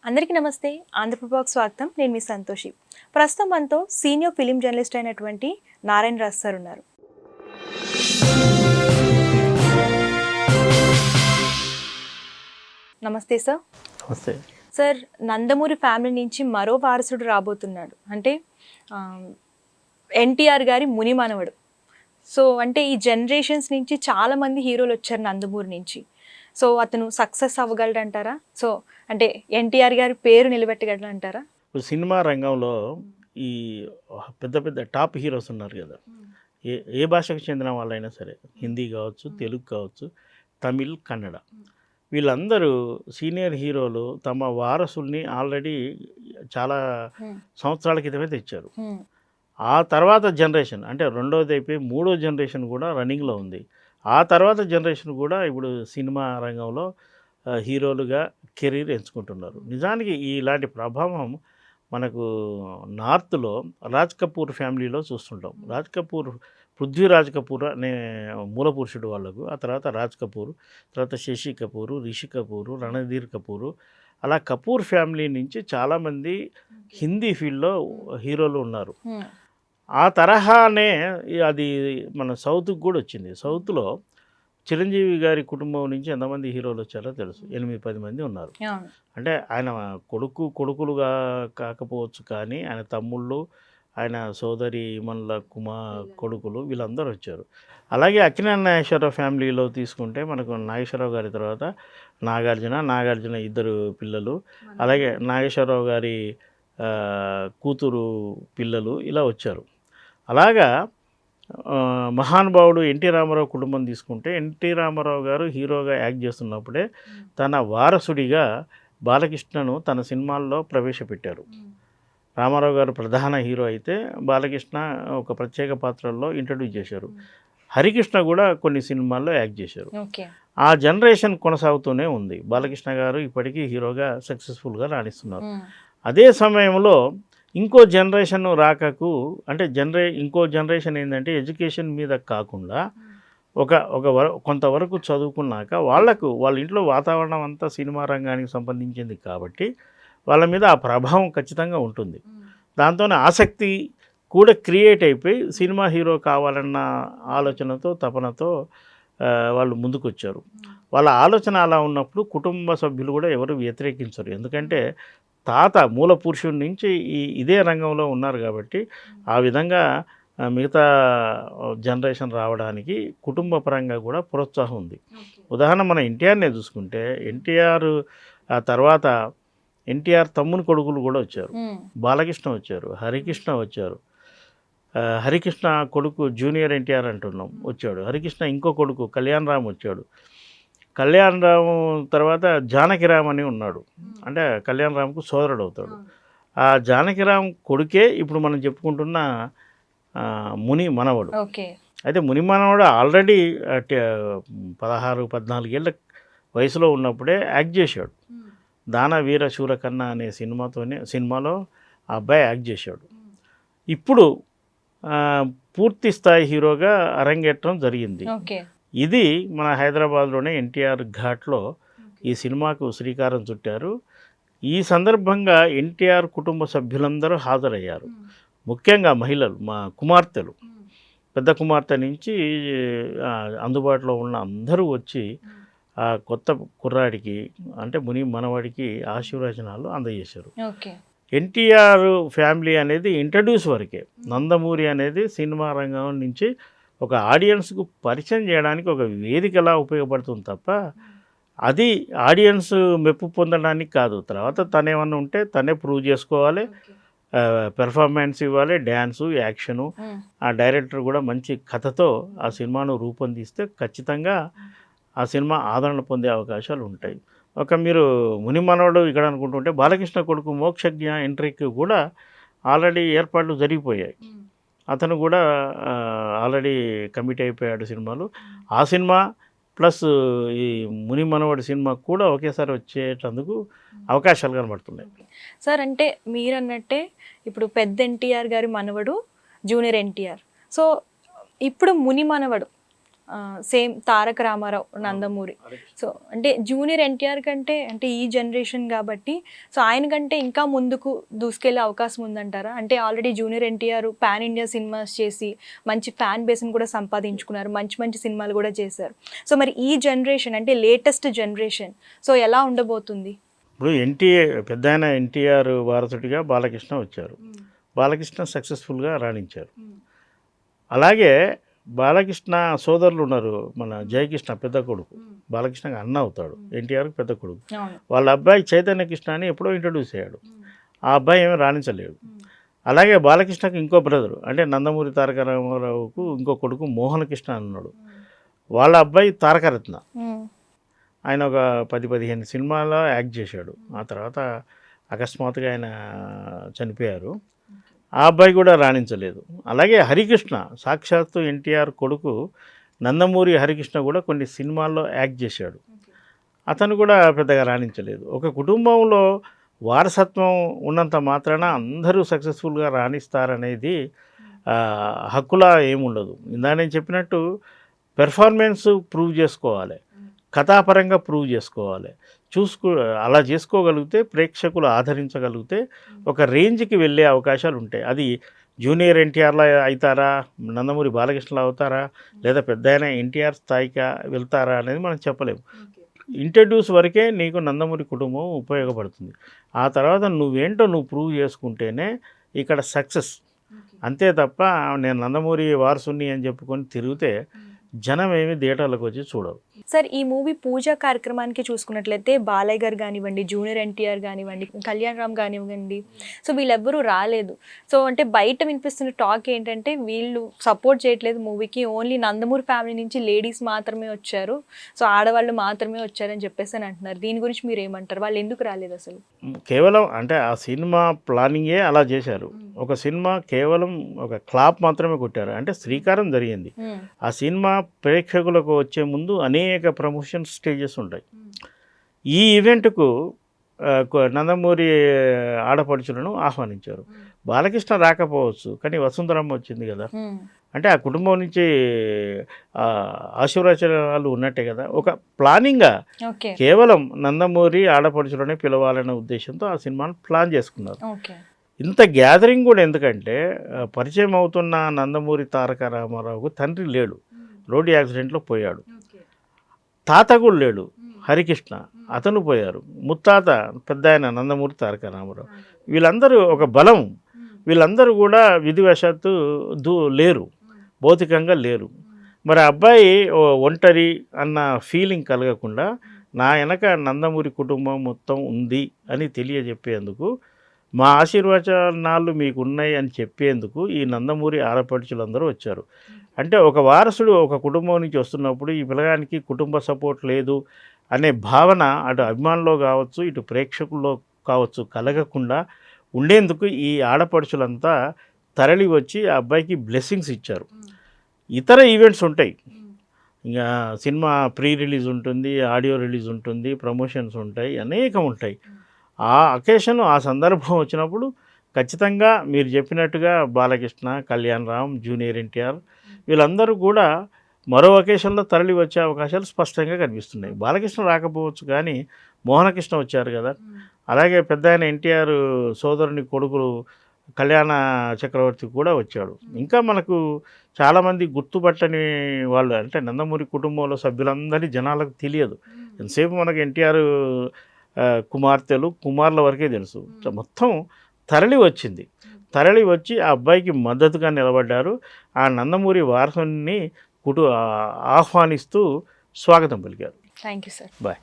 అందరికీ నమస్తే. ఆంధ్రప్రభకు స్వాగతం. నేను మీ సంతోషి. ప్రస్తుతం మనతో సీనియర్ ఫిలిం జర్నలిస్ట్ అయినటువంటి నారాయణ రాజ్ సార్ ఉన్నారు. నమస్తే సార్. నమస్తే సార్, నందమూరి ఫ్యామిలీ నుంచి మరో వారసుడు రాబోతున్నాడు. అంటే ఎన్టీఆర్ గారి ముని మనవడు. సో అంటే ఈ జనరేషన్స్ నుంచి చాలామంది హీరోలు వచ్చారు నందమూరి నుంచి. సో అతను సక్సెస్ అవ్వగలడంటారా? సో అంటే ఎన్టీఆర్ గారి పేరు నిలబెట్టగలడంటారా? ఇప్పుడు సినిమా రంగంలో ఈ పెద్ద పెద్ద టాప్ హీరోస్ ఉన్నారు కదా, ఏ భాషకు చెందిన వాళ్ళైనా సరే, హిందీ కావచ్చు, తెలుగు కావచ్చు, తమిళ్, కన్నడ, వీళ్ళందరూ సీనియర్ హీరోలు తమ వారసుల్ని ఆల్రెడీ చాలా సంవత్సరాల క్రితమే తెచ్చారు. ఆ తర్వాత జనరేషన్ అంటే రెండోది అయిపోయి మూడో జనరేషన్ కూడా రన్నింగ్లో ఉంది. ఆ తర్వాత జనరేషన్ కూడా ఇప్పుడు సినిమా రంగంలో హీరోలుగా కెరీర్ ఎంచుకుంటున్నారు. నిజానికి ఇలాంటి ప్రభావం మనకు నార్త్లో రాజ్ కపూర్ ఫ్యామిలీలో చూస్తుంటాం. రాజ్ కపూర్, పృథ్వీరాజ్ కపూర్ అనే మూల పురుషుడు వాళ్ళకు, ఆ తర్వాత రాజ్ కపూర్, తర్వాత శశి కపూరు, రిషి కపూరు, రణధీర్ కపూరు, అలా కపూర్ ఫ్యామిలీ నుంచి చాలామంది హిందీ ఫీల్డ్లో హీరోలు ఉన్నారు. ఆ తరహానే అది మన సౌత్కి కూడా వచ్చింది. సౌత్లో చిరంజీవి గారి కుటుంబం నుంచి ఎంతమంది హీరోలు వచ్చారో తెలుసు, 8-10 మంది ఉన్నారు. అంటే ఆయన కొడుకులుగా కాకపోవచ్చు, కానీ ఆయన తమ్ముళ్ళు, ఆయన సోదరి మనుల కొడుకులు వీళ్ళందరూ వచ్చారు. అలాగే అక్కినేని నాగేశ్వరరావు ఫ్యామిలీలో తీసుకుంటే మనకు నాగేశ్వరరావు గారి తర్వాత నాగార్జున ఇద్దరు పిల్లలు, అలాగే నాగేశ్వరరావు గారి కూతురు పిల్లలు ఇలా వచ్చారు. అలాగా మహానుభావుడు ఎన్టీ రామారావు కుటుంబం తీసుకుంటే ఎన్టీ రామారావు గారు హీరోగా యాక్ట్ చేస్తున్నప్పుడే తన వారసుడిగా బాలకృష్ణను తన సినిమాల్లో ప్రవేశపెట్టారు. రామారావు గారు ప్రధాన హీరో అయితే బాలకృష్ణ ఒక ప్రత్యేక పాత్రల్లో ఇంట్రడ్యూస్ చేశారు. హరికృష్ణ కూడా కొన్ని సినిమాల్లో యాక్ట్ చేశారు. ఆ జనరేషన్ కొనసాగుతూనే ఉంది. బాలకృష్ణ గారు ఇప్పటికీ హీరోగా సక్సెస్ఫుల్గా రాణిస్తున్నారు. అదే సమయంలో ఇంకో జనరేషన్ రాకకు అంటే ఇంకో జనరేషన్ ఏంటంటే ఎడ్యుకేషన్ మీద కాకుండా కొంతవరకు చదువుకున్నాక వాళ్ళ ఇంట్లో వాతావరణం అంతా సినిమా రంగానికి సంబంధించింది కాబట్టి వాళ్ళ మీద ఆ ప్రభావం ఖచ్చితంగా ఉంటుంది. దాంతోనే ఆసక్తి కూడా క్రియేట్ అయిపోయి సినిమా హీరో కావాలన్న ఆలోచనతో, తపనతో వాళ్ళు ముందుకు వచ్చారు. వాళ్ళ ఆలోచన అలా ఉన్నప్పుడు కుటుంబ సభ్యులు కూడా ఎవరు వ్యతిరేకించరు. ఎందుకంటే తాత మూల పురుషుడి నుంచి ఇదే రంగంలో ఉన్నారు కాబట్టి ఆ విధంగా మిగతా జనరేషన్ రావడానికి కుటుంబ పరంగా కూడా ప్రోత్సాహం ఉంది. ఉదాహరణ మన ఎన్టీఆర్నే చూసుకుంటే ఎన్టీఆర్ ఆ తర్వాత ఎన్టీఆర్ తమ్ముని కొడుకులు కూడా వచ్చారు. బాలకృష్ణ వచ్చారు, హరికృష్ణ వచ్చారు. హరికృష్ణ కొడుకు జూనియర్ ఎన్టీఆర్ అంటున్నాం వచ్చాడు. హరికృష్ణ ఇంకో కొడుకు కళ్యాణ్ రామ్ వచ్చాడు. కళ్యాణ్ రామ్ తర్వాత జానకిరామ్ అని ఉన్నాడు, అంటే కళ్యాణ్ రామ్కు సోదరుడు అవుతాడు. ఆ జానకిరామ్ కొడుకే ఇప్పుడు మనం చెప్పుకుంటున్న ముని మనవడు. అయితే ముని మనవడు ఆల్రెడీ 16-14 ఏళ్ళ వయసులో ఉన్నప్పుడే యాక్ట్ చేశాడు. దాన వీర శూర కన్నా అనే సినిమాలో ఆ అబ్బాయి యాక్ట్ చేశాడు. ఇప్పుడు పూర్తి స్థాయి హీరోగా అరంగేట్రం జరిగింది. ఇది మన హైదరాబాద్లోనే ఎన్టీఆర్ ఘాట్లో ఈ సినిమాకు శ్రీకారం చుట్టారు. ఈ సందర్భంగా ఎన్టీఆర్ కుటుంబ సభ్యులందరూ హాజరయ్యారు. ముఖ్యంగా మహిళలు, మా కుమార్తెలు, పెద్ద కుమార్తె నుంచి అందుబాటులో ఉన్న అందరూ వచ్చి ఆ కొత్త కుర్రాడికి అంటే ముని మనవాడికి ఆశీర్వచనాలు అందజేశారు. ఎన్టీఆర్ ఫ్యామిలీ అనేది ఇంట్రడ్యూస్ వరకే. నందమూరి అనేది సినిమా రంగం నుంచి ఒక ఆడియన్స్కు పరిచయం చేయడానికి ఒక వేదికలా ఉపయోగపడుతుంది తప్ప అది ఆడియన్స్ మెప్పు పొందడానికి కాదు. తర్వాత తనేమన్నా ఉంటే తనే ప్రూవ్ చేసుకోవాలి, పెర్ఫార్మెన్స్ ఇవ్వాలి, డ్యాన్సు, యాక్షను. ఆ డైరెక్టర్ కూడా మంచి కథతో ఆ సినిమాను రూపొందిస్తే ఖచ్చితంగా ఆ సినిమా ఆదరణ పొందే అవకాశాలు ఉంటాయి. మీరు ముని మనవడు ఇక్కడ అనుకుంటుంటే బాలకృష్ణ కొడుకు మోక్షజ్ఞ ఎంట్రీకి కూడా ఆల్రెడీ ఏర్పాట్లు జరిగిపోయాయి. అతను కూడా ఆల్రెడీ కమిట్ అయిపోయాడు సినిమాలు. ఆ సినిమా ప్లస్ ఈ ముని మనవడి సినిమా కూడా ఒకేసారి వచ్చేటందుకు అవకాశాలు కనబడుతున్నాయి. సార్ అంటే మీరు అన్నట్టే ఇప్పుడు పెద్ద ఎన్టీఆర్ గారి మనవడు జూనియర్ ఎన్టీఆర్. సో ఇప్పుడు ముని మనవడు సేమ్ తారక రామారావు నందమూరి. సో అంటే జూనియర్ ఎన్టీఆర్ కంటే అంటే ఈ జనరేషన్ కాబట్టి సో ఆయన కంటే ఇంకా ముందుకు దూసుకెళ్లే అవకాశం ఉందంటారా? అంటే already junior NTR pan India cinemas చేసి మంచి ఫ్యాన్ బేస్ని కూడా సంపాదించుకున్నారు, మంచి మంచి సినిమాలు కూడా చేశారు. సో మరి ఈ జనరేషన్ అంటే లేటెస్ట్ జనరేషన్ సో ఎలా ఉండబోతుంది? ఇప్పుడు పెద్ద ఆయన ఎన్టీఆర్ వారసుడిగా బాలకృష్ణ వచ్చారు. బాలకృష్ణ సక్సెస్ఫుల్గా రాణించారు. అలాగే బాలకృష్ణ సోదరులు ఉన్నారు, మన జయకృష్ణ పెద్ద కొడుకు, బాలకృష్ణకి అన్న అవుతాడు, ఎన్టీఆర్కి పెద్ద కొడుకు. వాళ్ళ అబ్బాయి చైతన్య కృష్ణ అని ఎప్పుడో ఇంట్రడ్యూస్ అయ్యాడు. ఆ అబ్బాయి ఏమీ రాణించలేడు. అలాగే బాలకృష్ణకి ఇంకో బ్రదరు అంటే నందమూరి తారక రామారావుకు ఇంకో కొడుకు మోహన్ కృష్ణ అని ఉన్నాడు. వాళ్ళ అబ్బాయి తారకరత్న. ఆయన ఒక 10-15 సినిమాల్లో యాక్ట్ చేశాడు. ఆ తర్వాత అకస్మాత్తుగా ఆయన చనిపోయారు. ఆ అబ్బాయి కూడా రాణించలేదు. అలాగే హరికృష్ణ, సాక్షాత్తు ఎన్టీఆర్ కొడుకు నందమూరి హరికృష్ణ కూడా కొన్ని సినిమాల్లో యాక్ట్ చేశాడు. అతను కూడా పెద్దగా రాణించలేదు. ఒక కుటుంబంలో వారసత్వం ఉన్నంత మాత్రాన అందరూ సక్సెస్ఫుల్గా రాణిస్తారనేది హక్కులా ఏముండదు. ఇందా నేను చెప్పినట్టు పెర్ఫార్మెన్స్ ప్రూవ్ చేసుకోవాలి, కథాపరంగా ప్రూవ్ చేసుకోవాలి. అలా చేసుకోగలిగితే, ప్రేక్షకులు ఆదరించగలిగితే ఒక రేంజ్కి వెళ్ళే అవకాశాలు ఉంటాయి. అది జూనియర్ ఎన్టీఆర్లా అవుతారా, నందమూరి బాలకృష్ణలా అవుతారా, లేదా పెద్ద అయిన ఎన్టీఆర్ స్థాయిగా వెళ్తారా అనేది మనం చెప్పలేము. ఇంట్రడ్యూస్ వరకే నీకు నందమూరి కుటుంబం ఉపయోగపడుతుంది. ఆ తర్వాత నువ్వేంటో నువ్వు ప్రూవ్ చేసుకుంటేనే ఇక్కడ సక్సెస్. అంతే తప్ప నేను నందమూరి వారసుని అని చెప్పుకొని తిరిగితే జనం ఏమి థియేటర్లకు వచ్చి చూడవు. సార్ ఈ మూవీ పూజా కార్యక్రమానికి చూసుకున్నట్లయితే బాలయ్య గారు కానివ్వండి, జూనియర్ ఎన్టీఆర్ కానివ్వండి, కళ్యాణ్ రామ్ కానివ్వండి, సో వీళ్ళెవ్వరూ రాలేదు. సో అంటే బయట వినిపిస్తున్న టాక్ ఏంటంటే వీళ్ళు సపోర్ట్ చేయట్లేదు మూవీకి, ఓన్లీ నందమూరి ఫ్యామిలీ నుంచి లేడీస్ మాత్రమే వచ్చారు, సో ఆడవాళ్ళు మాత్రమే వచ్చారని చెప్పేసి అని అంటున్నారు. దీని గురించి మీరు ఏమంటారు? వాళ్ళు ఎందుకు రాలేదు అసలు? కేవలం అంటే ఆ సినిమా ప్లానింగే అలా చేశారు. ఒక సినిమా కేవలం ఒక క్లాప్ మాత్రమే కొట్టారు, అంటే శ్రీకారం జరిగింది. ఆ సినిమా ప్రేక్షకులకు వచ్చే ముందు అనేక ప్రమోషన్ స్టేజెస్ ఉంటాయి. ఈ ఈవెంట్కు నందమూరి ఆడపడుచులను ఆహ్వానించారు. బాలకృష్ణ రాకపోవచ్చు, కానీ వసుంధరమ్మ వచ్చింది కదా, అంటే ఆ కుటుంబం నుంచి ఆశీర్వచనాలు ఉన్నట్టే కదా. ఒక ప్లానింగ్గా కేవలం నందమూరి ఆడపడుచులనే పిలవాలనే ఉద్దేశంతో ఆ సినిమాను ప్లాన్ చేసుకున్నారు. ఇంత గ్యాదరింగ్ కూడా ఎందుకంటే పరిచయం అవుతున్న నందమూరి తారక రామారావుకు తండ్రి లేడు, రోడ్డు యాక్సిడెంట్లో పోయాడు. తాత కూడా లేడు, హరికృష్ణ, అతను పోయారు. ముత్తాత పెద్ద ఆయన నందమూరి తారక రామారావు. వీళ్ళందరూ ఒక బలం. వీళ్ళందరూ కూడా విధివశాత్తు లేరు, భౌతికంగా లేరు. మరి అబ్బాయి ఒంటరి అన్న ఫీలింగ్ కలగకుండా నా వెనక నందమూరి కుటుంబం మొత్తం ఉంది అని తెలియజెప్పేందుకు, మా ఆశీర్వచనాలు మీకు ఉన్నాయి అని చెప్పేందుకు ఈ నందమూరి ఆడపడుచులందరూ వచ్చారు. అంటే ఒక వారసుడు ఒక కుటుంబం నుంచి వస్తున్నప్పుడు ఈ పిల్లగానికి కుటుంబ సపోర్ట్ లేదు అనే భావన అటు అభిమానుల్లో కావచ్చు, ఇటు ప్రేక్షకుల్లో కావచ్చు కలగకుండా ఉండేందుకు ఈ ఆడపడుచులంతా తరలి వచ్చి ఆ అబ్బాయికి బ్లెస్సింగ్స్ ఇచ్చారు. ఇతర ఈవెంట్స్ ఉంటాయి, ఇంకా సినిమా ప్రీ రిలీజ్ ఉంటుంది, ఆడియో రిలీజ్ ఉంటుంది, ప్రమోషన్స్ ఉంటాయి, అనేకం ఉంటాయి. ఆ అకేషన్, ఆ సందర్భం వచ్చినప్పుడు ఖచ్చితంగా మీరు చెప్పినట్టుగా బాలకృష్ణ, కళ్యాణ్ రామ్, జూనియర్ ఎన్టీఆర్ వీళ్ళందరూ కూడా మరో అకేషన్లో తరలి వచ్చే అవకాశాలు స్పష్టంగా కనిపిస్తున్నాయి. బాలకృష్ణ రాకపోవచ్చు కానీ మోహనకృష్ణ వచ్చారు కదా. అలాగే పెద్ద ఆయన ఎన్టీఆర్ సోదరుని కొడుకులు కళ్యాణ చక్రవర్తి కూడా వచ్చాడు. ఇంకా మనకు చాలామంది గుర్తుపట్టని వాళ్ళు, అంటే నందమూరి కుటుంబంలో సభ్యులందరినీ జనాలకు తెలియదు. ఎంతసేపు మనకు ఎన్టీఆర్ కుమార్తెలు, కుమారుల వరకే తెలుసు. మొత్తం తరలి వచ్చింది. తరలి వచ్చి ఆ అబ్బాయికి మద్దతుగా నిలబడ్డారు. ఆ నందమూరి వారసుని ఆహ్వానిస్తూ స్వాగతం పలికారు. Thank you sir. బాయ్.